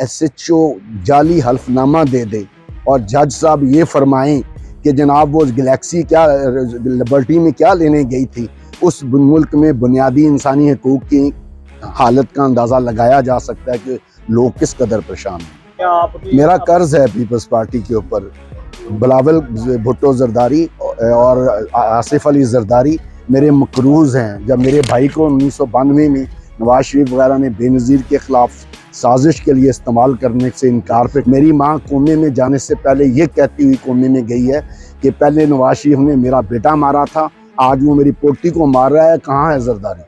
SHO जाली हल्फनामा दे दे और जज साहब ये फरमाएं कि जनाब वो गैलेक्सी क्या लिबर्टी में क्या लेने गई थी, उस मुल्क में बुनियादी इंसानी हकूक़ की हालत का अंदाज़ा लगाया जा सकता है कि लोग किस कदर परेशान हैं। मेरा कर्ज है पीपल्स पार्टी के ऊपर। बिलावल भुट्टो जरदारी और आसिफ अली जरदारी मेरे मकरूज़ हैं। जब मेरे भाई को 1992 में नवाज शरीफ वगैरह ने बेनज़ीर के ख़िलाफ़ साजिश के लिए इस्तेमाल करने से इनकार पे, मेरी माँ कोमे में जाने से पहले ये कहती हुई कोमे में गई है कि पहले नवाज शरीफ ने मेरा बेटा मारा था, आज वो मेरी पोती को मार रहा है, कहाँ है जरदारी।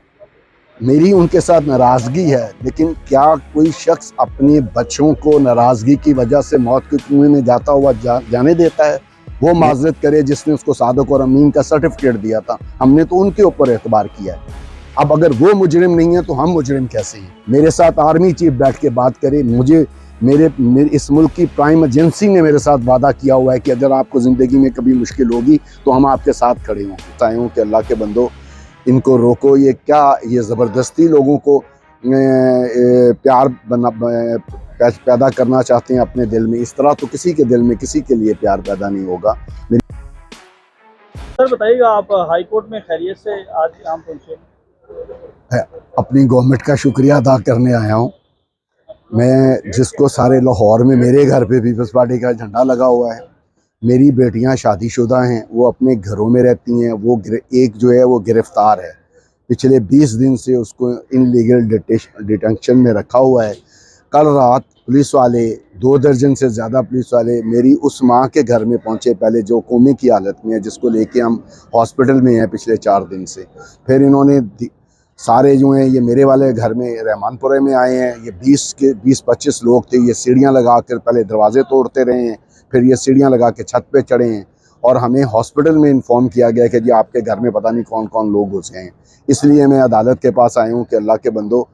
मेरी उनके साथ नाराज़गी है, लेकिन क्या कोई शख्स अपने बच्चों को नाराज़गी की वजह से मौत के कुएं में जाता हुआ जाने देता है? वो माजरत करे जिसने उसको सादक और अमीन का सर्टिफिकेट दिया था। हमने तो उनके ऊपर एतबार किया है। अब अगर वो मुजरिम नहीं है तो हम मुजरिम कैसे हैं? मेरे साथ आर्मी चीफ बैठ के बात करे। मेरे इस मुल्क की प्राइम एजेंसी ने मेरे साथ वादा किया हुआ है कि अगर आपको ज़िंदगी में कभी मुश्किल होगी तो हम आपके साथ खड़े हों। चाहे हूँ कि अल्लाह के बंदो इनको रोको। ये क्या ये ज़बरदस्ती लोगों को प्यार पैदा करना चाहते हैं अपने दिल में। इस तरह तो किसी के दिल में किसी के लिए प्यार पैदा नहीं होगा। सर बताइएगा, आप हाई कोर्ट में खैरियत से आज यहाँ पहुँचे? अपनी गवर्नमेंट का शुक्रिया अदा करने आया हूँ मैं, जिसको सारे लाहौर में मेरे घर पे पीपल्स पार्टी का झंडा लगा हुआ है। मेरी बेटियां शादीशुदा हैं, वो अपने घरों में रहती हैं। वो एक जो है वो गिरफ्तार है, पिछले 20 दिन से उसको इनलीगल डिटेंशन में रखा हुआ है। कल रात पुलिस वाले 2 दर्जन से ज़्यादा पुलिस वाले मेरी उस माँ के घर में पहुँचे, पहले जो कोमे की हालत में है, जिसको लेके हम हॉस्पिटल में हैं पिछले 4 दिन से। फिर इन्होंने सारे जो हैं ये मेरे वाले घर में रहमानपुरे में आए हैं। ये 20-25 लोग थे। ये सीढ़ियाँ लगा कर पहले दरवाजे तोड़ते रहे हैं, फिर ये सीढ़ियाँ लगा के छत पे चढ़े हैं और हमें हॉस्पिटल में इन्फॉर्म किया गया कि जी आपके घर में पता नहीं कौन कौन लोग घुसे हैं। इसलिए मैं अदालत के पास आया हूँ कि अल्लाह के बंदो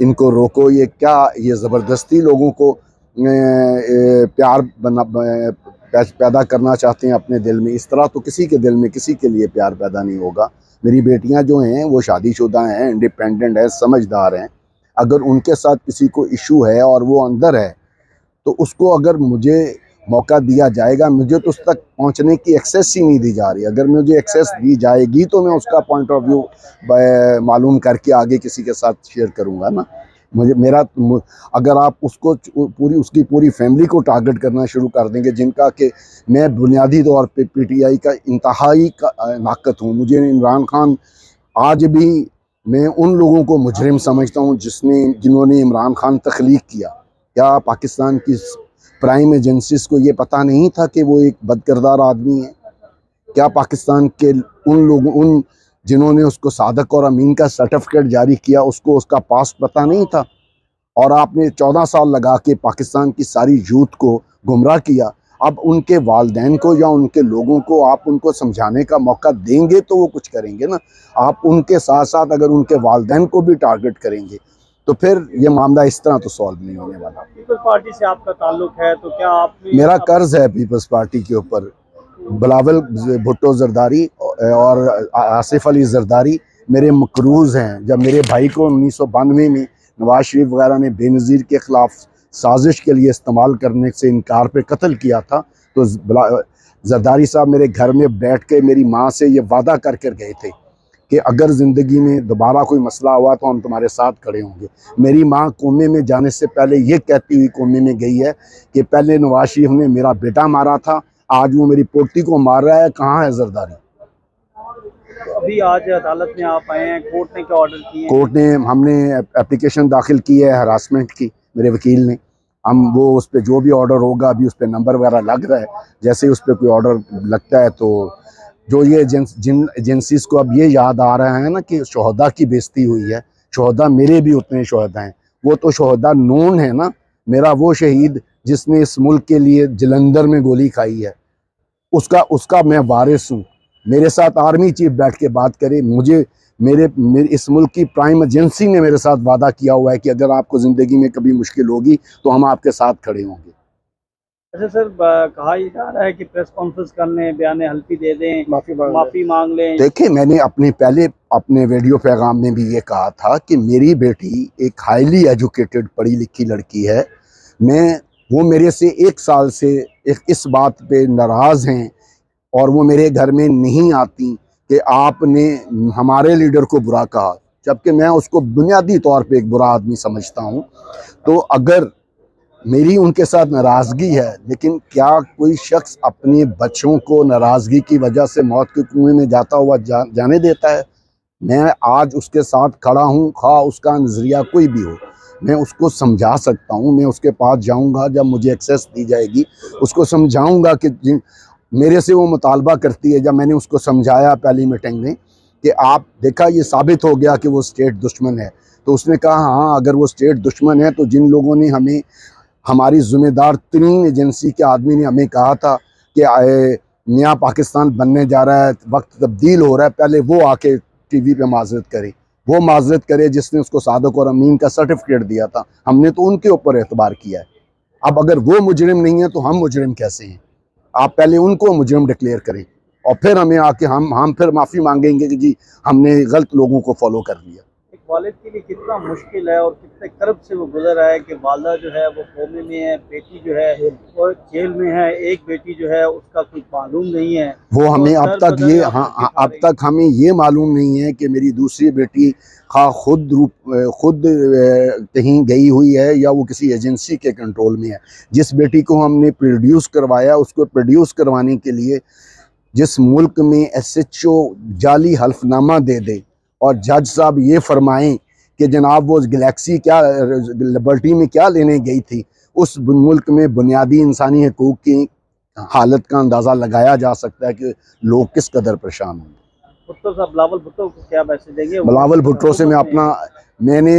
इनको रोको। ये क्या ये ज़बरदस्ती लोगों को प्यार पैदा करना चाहते हैं अपने दिल में। इस तरह तो किसी के दिल में किसी के लिए प्यार पैदा नहीं होगा। मेरी बेटियां जो हैं वो शादीशुदा हैं, इंडिपेंडेंट हैं, समझदार हैं। अगर उनके साथ किसी को इशू है और वो अंदर है तो उसको अगर मुझे मौका दिया जाएगा। मुझे तो उस तक पहुंचने की एक्सेस ही नहीं दी जा रही। अगर मुझे एक्सेस दी जाएगी तो मैं उसका पॉइंट ऑफ व्यू मालूम करके आगे किसी के साथ शेयर करूंगा ना। अगर आप उसको उसकी पूरी फैमिली को टारगेट करना शुरू कर देंगे, जिनका कि मैं बुनियादी तौर पे PTI का इंतहाई नाकत हूँ। मुझे इमरान खान आज भी मैं उन लोगों को मुजरिम समझता हूँ जिन्होंने इमरान खान तख्लीक किया। क्या पाकिस्तान की प्राइम एजेंसीज को ये पता नहीं था कि वो एक बदकिरदार आदमी है? क्या पाकिस्तान के उन जिन्होंने उसको सादक और अमीन का सर्टिफिकेट जारी किया उसको उसका पास्ट पता नहीं था? और आपने 14 साल लगा के पाकिस्तान की सारी यूथ को गुमराह किया। अब उनके वालिदैन को या उनके लोगों को आप उनको समझाने का मौका देंगे तो वो कुछ करेंगे ना। आप उनके साथ साथ अगर उनके वालिदैन को भी टारगेट करेंगे तो फिर ये मामला इस तरह तो सॉल्व नहीं होने वाला। पीपल्स पार्टी से आपका ताल्लुक है तो क्या आप मेरा कर्ज है पीपल्स पार्टी के ऊपर। बिलावल भुट्टो जरदारी और आसिफ अली जरदारी मेरे मकरूज़ हैं। जब मेरे भाई को 1992 में नवाज शरीफ वगैरह ने बेनज़ीर के ख़िलाफ़ साजिश के लिए इस्तेमाल करने से इनकार पे कत्ल किया था, तो जरदारी साहब मेरे घर में बैठ के मेरी माँ से ये वादा कर कर गए थे कि अगर ज़िंदगी में दोबारा कोई मसला हुआ तो हम तुम्हारे साथ खड़े होंगे। मेरी माँ कोमे में जाने से पहले ये कहती हुई कोमे में गई है कि पहले नवाज शरीफ ने मेरा बेटा मारा था, आज वो मेरी पोती को मार रहा है, कहाँ है जरदारी। अभी आज अदालत में आप आए हैं, कोर्ट ने क्या ऑर्डर किए हैं? कोर्ट ने हमने एप्लीकेशन दाखिल की है हरासमेंट की, मेरे वकील ने। हम वो उस पर जो भी ऑर्डर होगा, अभी उस पर नंबर वगैरह लग रहा है, जैसे ही उस पर कोई ऑर्डर लगता है तो जो ये जिन एजेंसीज को अब ये याद आ रहा है ना कि शोहदा की बेइज्जती हुई है, शोहदा मेरे भी उतने शोहदा हैं, वो तो शोहदा नोन है ना। मेरा वो शहीद जिसने इस मुल्क के लिए जलंधर में गोली खाई है, उसका मैं वारिस हूँ। मेरे साथ आर्मी चीफ बैठ के बात करे। मेरे इस मुल्क की प्राइम एजेंसी ने मेरे साथ वादा किया हुआ है कि अगर आपको ज़िंदगी में कभी मुश्किल होगी तो हम आपके साथ खड़े होंगे। अच्छा सर, कहा जा रहा है कि प्रेस कॉन्फ्रेंस कर लें, बयान हल्फी दे दें, माफ़ी मांग लें। देखिए, मैंने अपने वीडियो पैगाम में भी ये कहा था कि मेरी बेटी एक हाईली एजुकेटेड पढ़ी लिखी लड़की है। وہ میرے سے 1 سال سے اس بات پہ ناراض ہیں اور وہ میرے گھر میں نہیں آتی کہ آپ نے ہمارے لیڈر کو برا کہا، جبکہ میں اس کو بنیادی طور پہ ایک برا آدمی سمجھتا ہوں۔ تو اگر میری ان کے ساتھ ناراضگی ہے، لیکن کیا کوئی شخص اپنے بچوں کو ناراضگی کی وجہ سے موت کے کنویں میں جاتا ہوا جانے دیتا ہے؟ میں آج اس کے ساتھ کھڑا ہوں، خواہ اس کا نظریہ کوئی بھی ہو، میں اس کو سمجھا سکتا ہوں۔ میں اس کے پاس جاؤں گا جب مجھے ایکسیس دی جائے گی، اس کو سمجھاؤں گا کہ میرے سے وہ مطالبہ کرتی ہے۔ جب میں نے اس کو سمجھایا پہلی میٹنگ میں کہ آپ دیکھا یہ ثابت ہو گیا کہ وہ اسٹیٹ دشمن ہے، تو اس نے کہا ہاں اگر وہ اسٹیٹ دشمن ہے تو جن لوگوں نے ہماری ذمہ دار ترین ایجنسی کے آدمی نے ہمیں کہا تھا کہ نیا پاکستان بننے جا رہا ہے، وقت تبدیل ہو رہا ہے، پہلے وہ آ کے ٹی وی پہ معذرت کرے، وہ معذرت کرے جس نے اس کو صادق اور امین کا سرٹیفکیٹ دیا تھا۔ ہم نے تو ان کے اوپر اعتبار کیا ہے۔ اب اگر وہ مجرم نہیں ہیں تو ہم مجرم کیسے ہیں؟ آپ پہلے ان کو مجرم ڈکلیئر کریں اور پھر ہمیں آ کے ہم پھر معافی مانگیں گے کہ جی ہم نے غلط لوگوں کو فالو کر لیا۔ ایک والد کے لیے کتنا مشکل ہے اور کتنے کرب سے وہ گزر رہا ہے کہ والدہ جو ہے وہ کومے میں ہے، بیٹی جو ہے وہ جیل میں ہے، ایک بیٹی جو ہے اس کا کوئی معلوم نہیں ہے۔ وہ ہمیں اب تک ہمیں یہ معلوم نہیں ہے کہ میری دوسری بیٹی خود کہیں گئی ہوئی ہے یا وہ کسی ایجنسی کے کنٹرول میں ہے۔ جس بیٹی کو ہم نے پروڈیوس کروایا، اس کو پروڈیوس کروانے کے لیے جس ملک میں ایس ایچ او جعلی حلف نامہ دے دے اور جج صاحب یہ فرمائیں کہ جناب وہ گلیکسی کیا لبرٹی میں کیا لینے گئی تھی، اس ملک میں بنیادی انسانی حقوق کی حالت کا اندازہ لگایا جا سکتا ہے کہ لوگ کس قدر پریشان ہیں۔ بھٹو صاحب، بلاول بھٹو کو کیا میسج دیں گے؟ بلاول بھٹو سے میں نے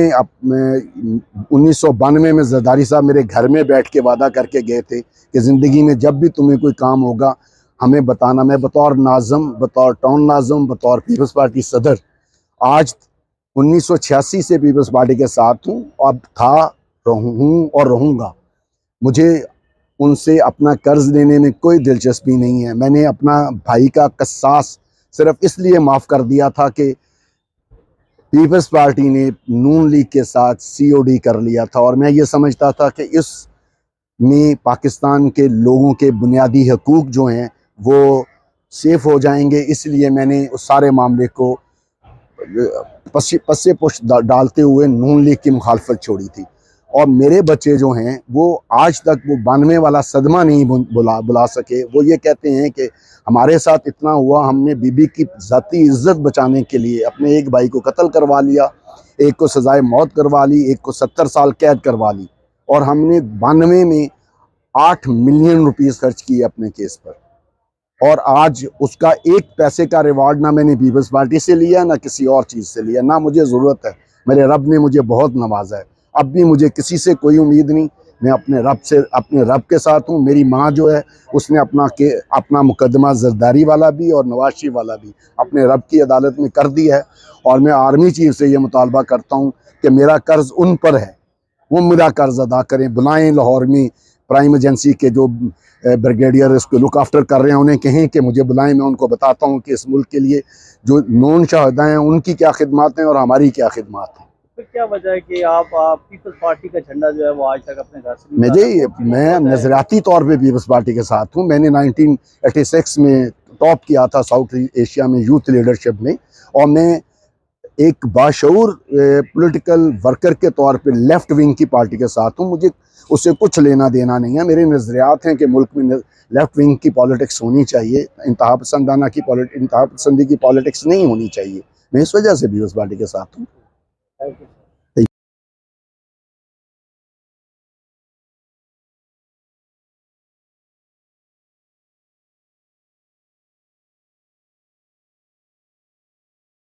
1992 میں زرداری صاحب میرے گھر میں بیٹھ کے وعدہ کر کے گئے تھے کہ زندگی میں جب بھی تمہیں کوئی کام ہوگا ہمیں بتانا۔ میں بطور ناظم، بطور ٹاؤن ناظم، بطور پیپلز پارٹی صدر آج 1986 سے پیپلز پارٹی کے ساتھ ہوں، اب ہوں اور رہوں گا۔ مجھے ان سے اپنا قرض لینے میں کوئی دلچسپی نہیں ہے۔ میں نے اپنا بھائی کا قصاص صرف اس لیے معاف کر دیا تھا کہ پیپلز پارٹی نے نون لیگ کے ساتھ سی او ڈی کر لیا تھا، اور میں یہ سمجھتا تھا کہ اس میں پاکستان کے لوگوں کے بنیادی حقوق جو ہیں وہ سیف ہو جائیں گے۔ اس لیے میں نے اس سارے معاملے کو پسے پشت ڈالتے ہوئے نون لیگ کی مخالفت چھوڑی تھی۔ اور میرے بچے جو ہیں وہ آج تک وہ 92 والا صدمہ نہیں بلا سکے۔ وہ یہ کہتے ہیں کہ ہمارے ساتھ اتنا ہوا، ہم نے بی بی کی ذاتی عزت بچانے کے لیے اپنے ایک بھائی کو قتل کروا لیا، ایک کو سزائے موت کروا لی، ایک کو 70 سال قید کروا لی، اور ہم نے 92 میں 8 ملین روپیز خرچ کیے اپنے کیس پر، اور آج اس کا ایک پیسے کا ریوارڈ نہ میں نے پیپلز پارٹی سے لیا نہ کسی اور چیز سے لیا، نہ مجھے ضرورت ہے۔ میرے رب نے مجھے بہت نوازا ہے، اب بھی مجھے کسی سے کوئی امید نہیں۔ میں اپنے رب کے ساتھ ہوں۔ میری ماں جو ہے اس نے اپنا مقدمہ زرداری والا بھی اور نواز شریف والا بھی اپنے رب کی عدالت میں کر دی ہے، اور میں آرمی چیف سے یہ مطالبہ کرتا ہوں کہ میرا قرض ان پر ہے، وہ میرا قرض ادا کریں۔ بلائیں لاہور میں پرائم ایجنسی کے جو بریگیڈیئر اس کو لک آفٹر کر رہے ہیں، انہیں کہیں کہ مجھے بلائیں، میں ان کو بتاتا ہوں کہ اس ملک کے لیے جو نون شہداء ہیں ان کی کیا خدمات ہیں اور ہماری کیا خدمات ہیں۔ پھر کیا وجہ ہے کہ آپ پیپلز پارٹی کا جھنڈا جو ہے وہ آج تک اپنے گھر سے میں نظریاتی طور پہ پیپلز پارٹی کے ساتھ ہوں۔ میں نے 1986 میں ٹاپ کیا تھا ساؤتھ ایشیا میں یوتھ لیڈرشپ میں، اور میں ایک باشعور پولیٹیکل ورکر کے طور پہ لیفٹ ونگ کی پارٹی کے ساتھ ہوں۔ مجھے اس سے کچھ لینا دینا نہیں ہے۔ میرے نظریات ہیں کہ ملک میں لیفٹ ونگ کی پالیٹکس ہونی چاہیے، انتہا پسندی کی پالیٹکس نہیں ہونی چاہیے۔ میں اس وجہ سے پیپلز پارٹی کے ساتھ ہوں۔